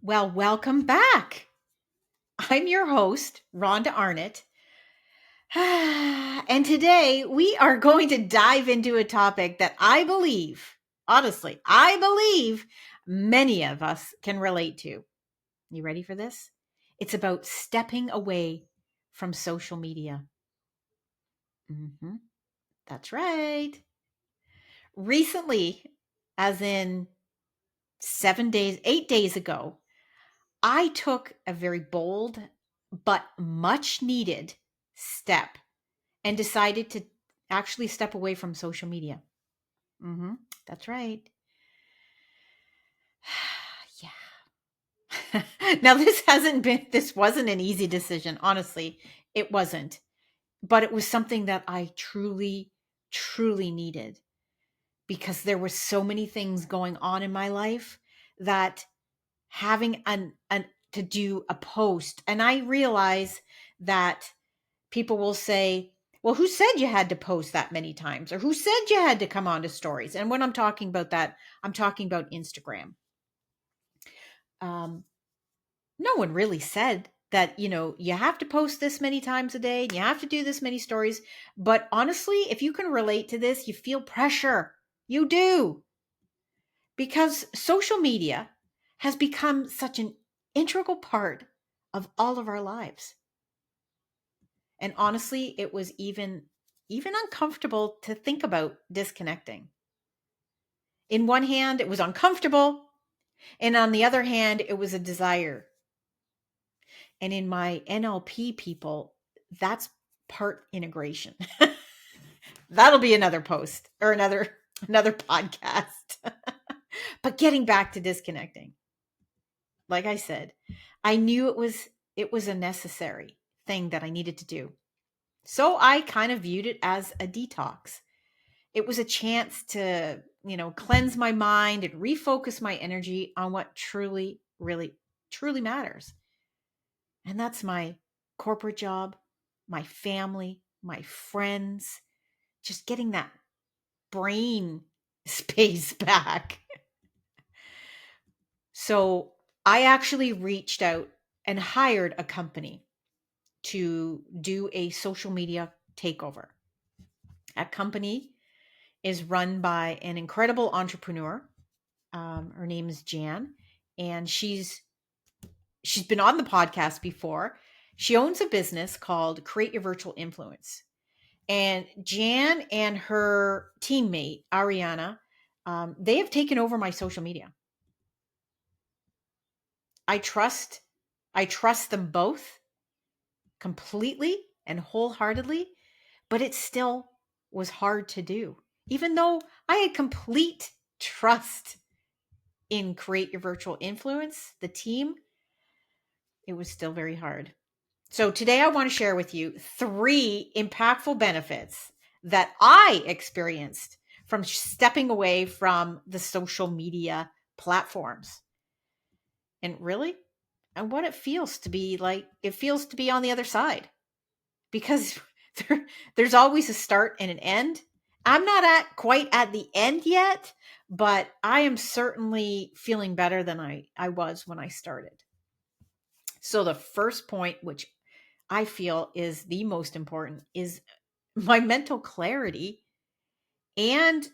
Well, welcome back. I'm your host, Rhonda Arnott. And today we are going to dive into a topic that I believe, honestly, I believe many of us can relate to. You ready for this? It's about stepping away from social media. hmm That's right. Recently, as in 7 days, 8 days ago, I took a very bold but much needed step and decided to actually step away from social media. hmm That's right. Yeah. Now this wasn't an easy decision. Honestly, it wasn't. But it was something that I truly, truly needed because there were so many things going on in my life that having an to do a post, and I realize that people will say, well, who said you had to post that many times? Or who said you had to come on to stories? And when I'm talking about that, I'm talking about Instagram. Um, no one really said that, you have to post this many times a day and you have to do this many stories. But honestly, if you can relate to this, you feel pressure. You do. Because social media has become such an integral part of all of our lives. And honestly, it was even uncomfortable to think about disconnecting. In one hand, it was uncomfortable, and on the other hand, it was a desire. And in my NLP people, that's part integration. That'll be another post or another podcast. But getting back to disconnecting. Like I said, I knew it was a necessary thing that I needed to do. So I kind of viewed it as a detox. It was a chance to, cleanse my mind and refocus my energy on what truly, really, truly matters. And that's my corporate job, my family, my friends, just getting that brain space back. So I actually reached out and hired a company to do a social media takeover. That company is run by an incredible entrepreneur. Her name is Jan, and she's been on the podcast before. She owns a business called Create Your Virtual Influence. And Jan and her teammate Ariana, they have taken over my social media. I trust I trust them both completely and wholeheartedly, but it still was hard to do. Even though I had complete trust in Create Your Virtual Influence, the team, it was still very hard. So today I want to share with you three impactful benefits that I experienced from stepping away from the social media platforms. And really, and what it feels to be like, it feels to be on the other side because there's always a start and an end. I'm not at quite at the end yet, but I am certainly feeling better than I was when I started. So the first point, which I feel is the most important, is my mental clarity, and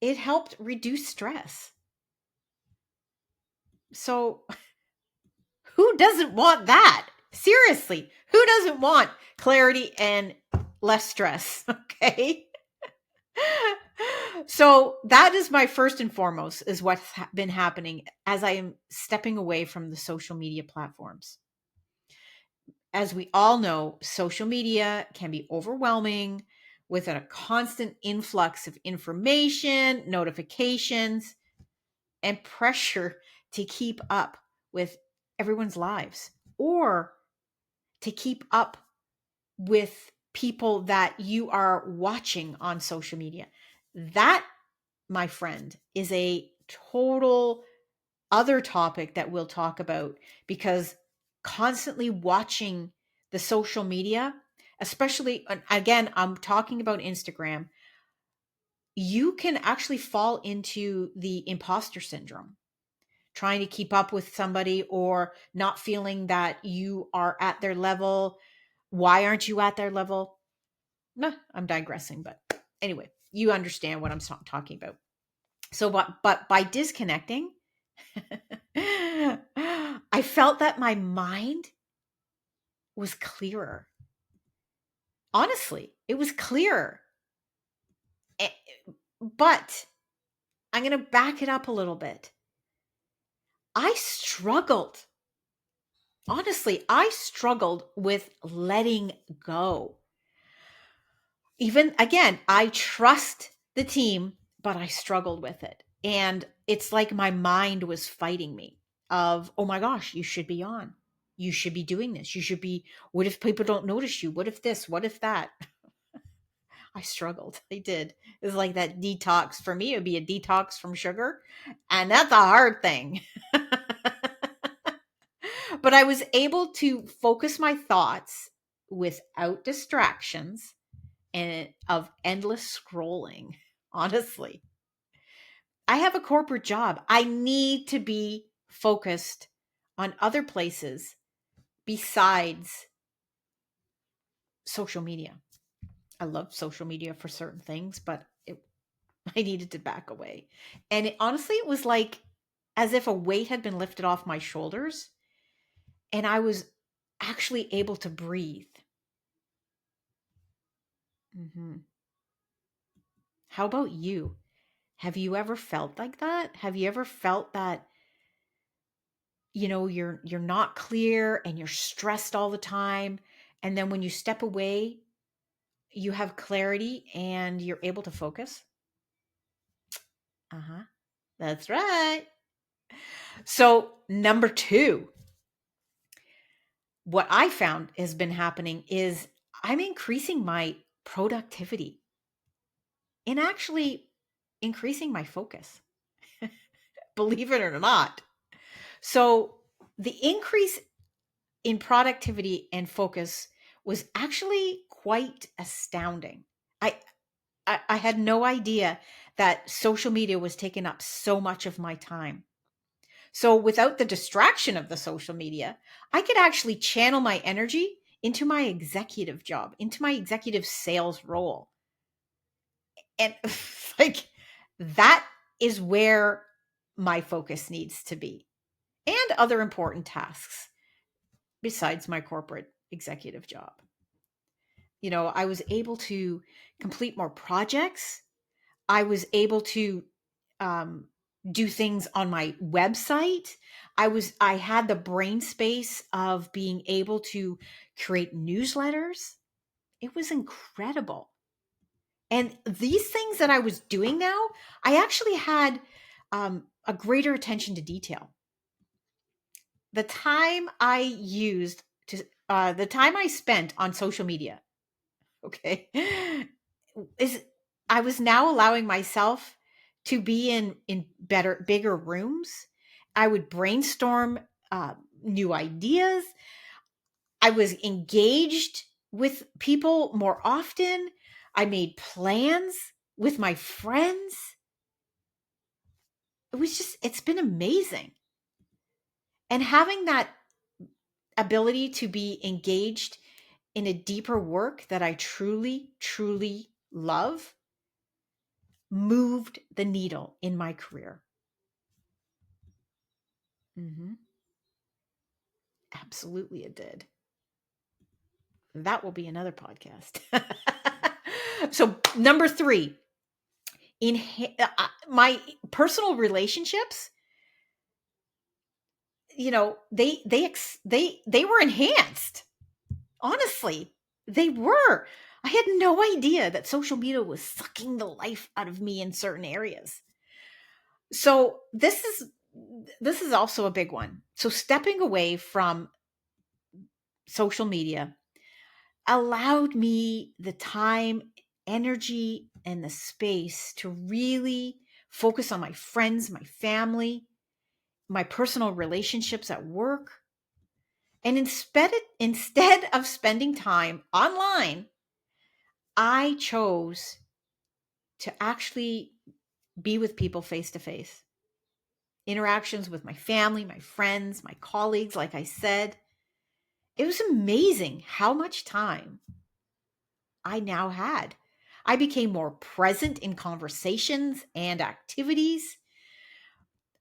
it helped reduce stress. So who doesn't want that? Seriously, who doesn't want clarity and less stress? Okay. So that is my first and foremost, is what's been happening as I am stepping away from the social media platforms. As we all know, social media can be overwhelming with a constant influx of information, notifications, and pressure to keep up with everyone's lives or to keep up with people that you are watching on social media. That, my friend, is a total other topic that we'll talk about, because constantly watching the social media, especially, again, I'm talking about Instagram, you can actually fall into the imposter syndrome trying to keep up with somebody or not feeling that you are at their level. Why aren't you at their level? Nah, I'm digressing, but anyway, you understand what I'm talking about. So, but by disconnecting, I felt that my mind was clearer. Honestly, it was clearer. Eh, But I'm going to back it up a little bit. I struggled. Honestly, I struggled with letting go. Even again, I trust the team, but I struggled with it. And it's like my mind was fighting me of, oh my gosh, you should be on. You should be doing this. You should be, what if people don't notice you? What if this? What if that? I struggled. I did. It was like that detox. For me, it would be a detox from sugar. And that's a hard thing. But I was able to focus my thoughts without distractions and of endless scrolling. Honestly, I have a corporate job. I need to be focused on other places besides social media. I love social media for certain things, but I needed to back away. And honestly, it was like as if a weight had been lifted off my shoulders and I was actually able to breathe. Hmm. How about you? Have you ever felt like that? Have you ever felt that you're not clear and you're stressed all the time, and then when you step away, you have clarity and you're able to focus? Uh-huh. That's right. So, number 2, what I found has been happening is I'm increasing my productivity and actually increasing my focus. Believe it or not. So, the increase in productivity and focus was actually quite astounding. I, I had no idea that social media was taking up so much of my time. So without the distraction of the social media, I could actually channel my energy into my executive job, into my executive sales role. And like that is where my focus needs to be, and other important tasks besides my corporate executive job. I was able to complete more projects. I was able to um, do things on my website. I had the brain space of being able to create newsletters. It was incredible. And these things that I was doing now, I actually had a greater attention to detail. The time I used the time I spent on social media, okay, is I was now allowing myself to be in bigger rooms. I would brainstorm new ideas. I was engaged with people more often. I made plans with my friends. It's been amazing. And having that ability to be engaged in a deeper work that I truly, truly love moved the needle in my career. Hmm. Absolutely, it did. That will be another podcast. So, number 3, in my personal relationships, they were enhanced. Honestly, they were. I had no idea that social media was sucking the life out of me in certain areas. So, this is also a big one. So, stepping away from social media allowed me the time, energy, and the space to really focus on my friends, my family, my personal relationships at work. And instead of spending time online, I chose to actually be with people face to face. interactions with my family, my friends, my colleagues, like I said. It was amazing how much time I now had. I became more present in conversations and activities.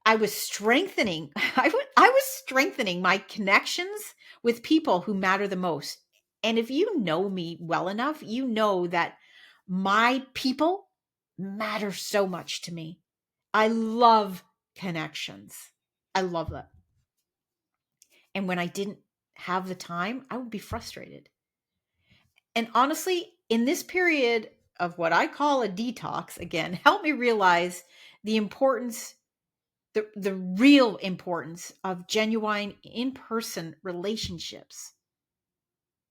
I was strengthening I was strengthening my connections with people who matter the most. And if you know me well enough, you know that my people matter so much to me. I love connections. I love that. And when I didn't have the time, I would be frustrated. And honestly, in this period of what I call a detox, again, helped me realize the importance, the real importance of genuine in-person relationships.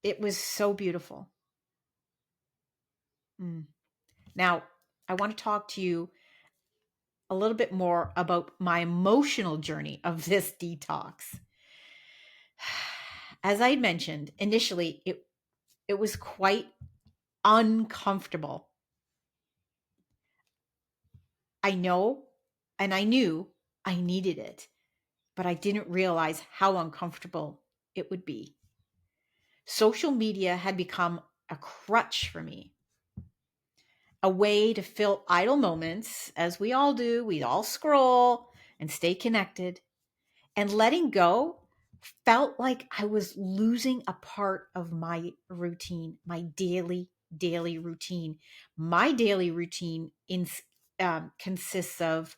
It was so beautiful. Mm. Now, I want to talk to you a little bit more about my emotional journey of this detox. As I mentioned initially, it was quite uncomfortable. I know and I knew I needed it, but I didn't realize how uncomfortable it would be. Social media had become a crutch for me, a way to fill idle moments, as we all do. We all scroll and stay connected. And letting go felt like I was losing a part of my routine, my daily routine. My daily routine consists of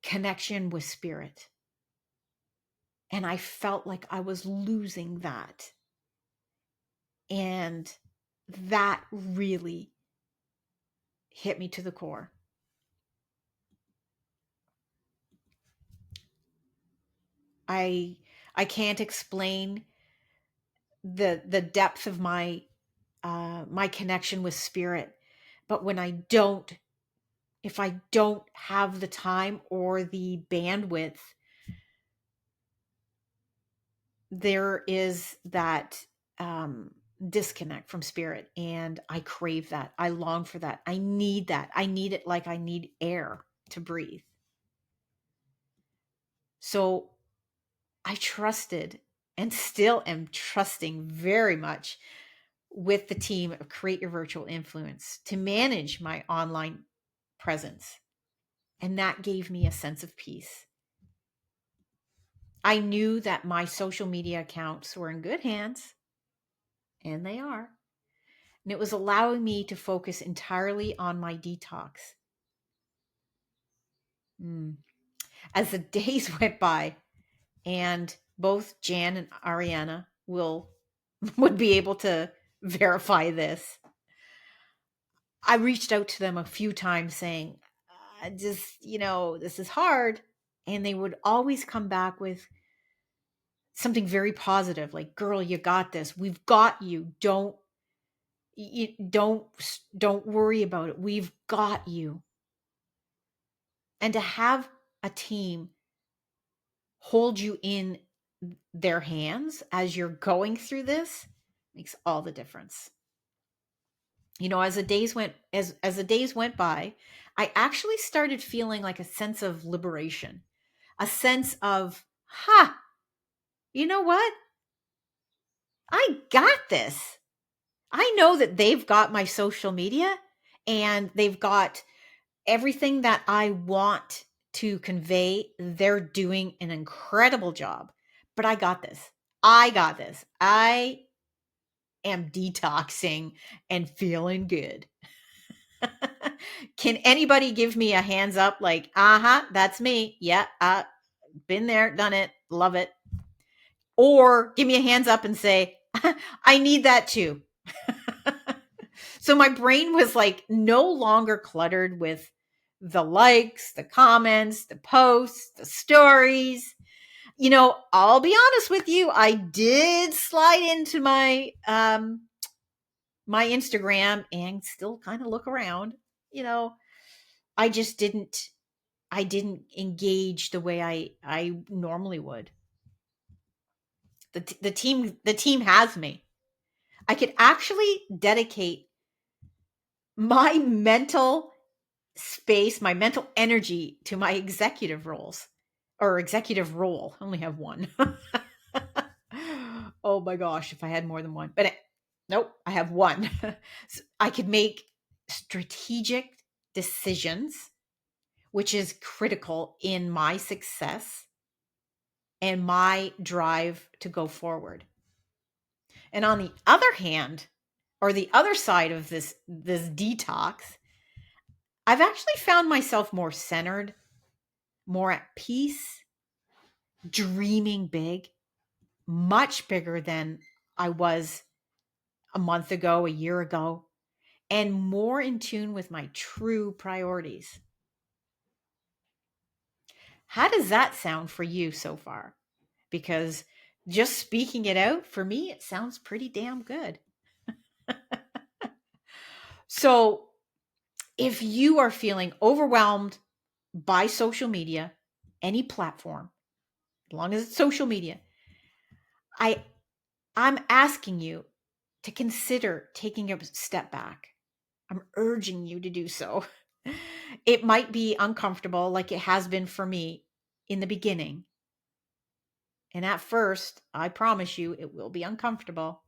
connection with spirit. And I felt like I was losing that. And that really hit me to the core. I I can't explain the depth of my connection with spirit, but when I don't, if I don't have the time or the bandwidth, there is that disconnect from spirit, and I crave that. I long for that. I need that. I need it like I need air to breathe. So I trusted and still am trusting very much with the team of Create Your Virtual Influence to manage my online presence. And that gave me a sense of peace. I knew that my social media accounts were in good hands, and they are. And it was allowing me to focus entirely on my detox. Mm. As the days went by, and both Jan and Ariana would be able to verify this, I reached out to them a few times saying, just, this is hard. And they would always come back with something very positive, like, girl, you got this. We've got you. You don't worry about it. We've got you. And to have a team hold you in their hands as you're going through this makes all the difference. As the days went by, I actually started feeling like a sense of liberation, a sense of, you know what? I got this. I know that they've got my social media and they've got everything that I want to convey. They're doing an incredible job, but I got this. I got this. I am detoxing and feeling good. Can anybody give me a hands up? Like, that's me. Yeah, been there, done it, love it. Or give me a hands up and say, I need that too. So my brain was like no longer cluttered with the likes, the comments, the posts, the stories. I'll be honest with you, I did slide into my Instagram and still kind of look around. You know, I just didn't engage the way I normally would. The team has me. I could actually dedicate my mental space, my mental energy to my executive roles or executive role. I only have one. Oh my gosh, if I had more than one. Nope, I have one. So I could make strategic decisions, which is critical in my success and my drive to go forward. And on the other hand, or the other side of this detox, I've actually found myself more centered, more at peace, dreaming big, much bigger than I was a month ago, a year ago, and more in tune with my true priorities. How does that sound for you so far? Because just speaking it out, for me, it sounds pretty damn good. So, if you are feeling overwhelmed by social media, any platform, as long as it's social media, I I'm asking you to consider taking a step back. I'm urging you to do so. It might be uncomfortable like it has been for me in the beginning. And at first, I promise you, it will be uncomfortable.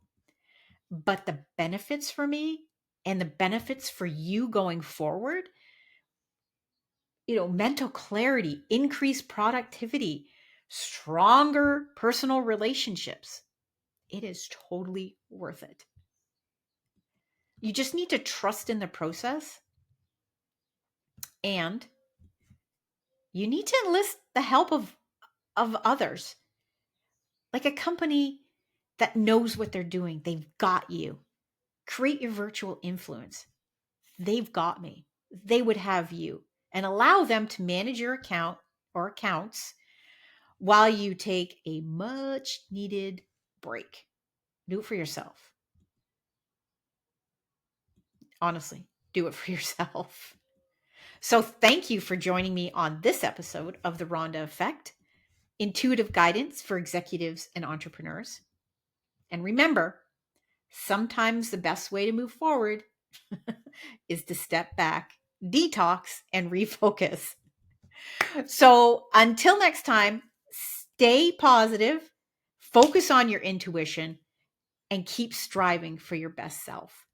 But the benefits for me and the benefits for you going forward, mental clarity, increased productivity, stronger personal relationships, it is totally worth it. You just need to trust in the process, and you need to enlist the help of others, like a company that knows what they're doing. They've got you. Create your virtual influence. They've got me. They would have you, and allow them to manage your account or accounts while you take a much needed break. Do it for yourself. Honestly, do it for yourself. So, thank you for joining me on this episode of The Rhonda Effect, intuitive guidance for executives and entrepreneurs. And remember, sometimes the best way to move forward is to step back, detox, and refocus. So until next time, stay positive, focus on your intuition, and keep striving for your best self.